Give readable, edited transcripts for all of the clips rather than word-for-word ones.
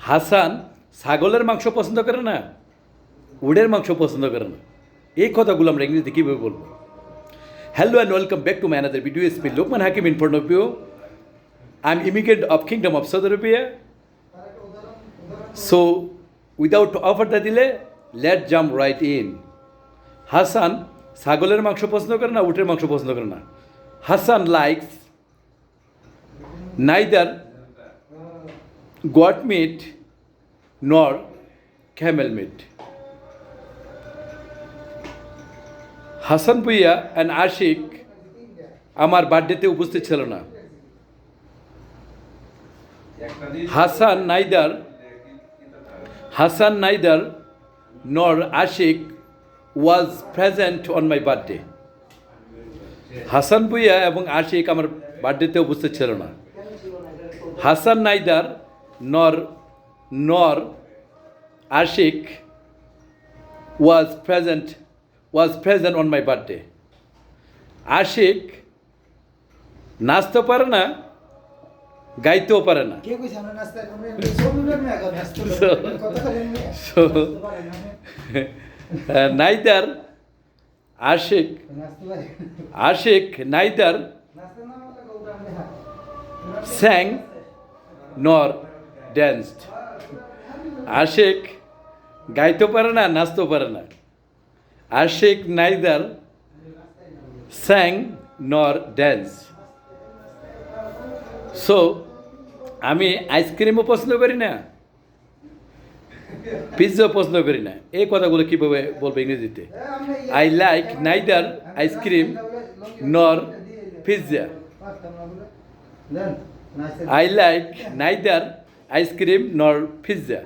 হাসান ছাগলের মাংস পছন্দ করে না, উটের মাংস পছন্দ করে না। এই কথাগুলো আমরা ইংরেজিতে কীভাবে বলবো? Hello and welcome back to my another video. It's me Lokman Hakim in front of you. I am immigrant of kingdom of Saudi Arabia. So without further the delay, let jump right in. Hasan ছাগলের মাংস পছন্দ করে না, উটের মাংস পছন্দ করে না। Hasan likes neither goat meat nor camel meat. Hasan Bhuiyan and Ashik আমার বার্থডেতে উপস্থিত ছিল না। Hasan neither nor Ashik was present on my birthday. Hasan Bhuiyan এবং আশিক আমার বার্থডেতে উপস্থিত ছিল না। Hasan neither nor Ashik was present on my birthday. Ashik নাচতেও পারে না, গাইতেও পারে না। neither Ashik neither sang nor danced. Ashiq গাইতেও পারে না, নাচতেও পারে না। আশিক নাইদার স্যাং নর ড্যান্স। সো আমি আইসক্রিমও পছন্দ করি না, পিৎজাও পছন্দ করি না। এই কথাগুলো কীভাবে বলবো ইংরেজিতে? আই লাইক নাইদার আইসক্রিম নর pizza. I like neither ice cream nor pizza.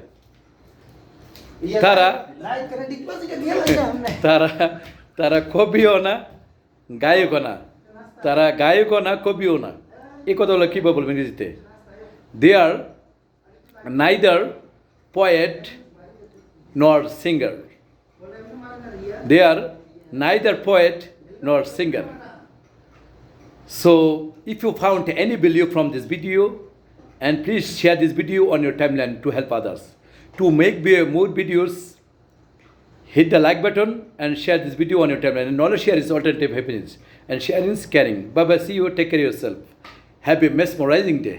তারা কবিও না, গায়কও না। তারা গায়কও না, কবিও না। এই কথাগুলো কীভাবে বলবেন ইংরেজিতে? They are neither poet nor singer. They are neither poet nor singer. So if you found any value from this video, and please share this video on your timeline to help others. To make more videos, hit the like button and share this video on your timeline. And knowledge share is alternative happiness, and sharing is caring. Bye bye, see you, take care of yourself. Have a mesmerizing day.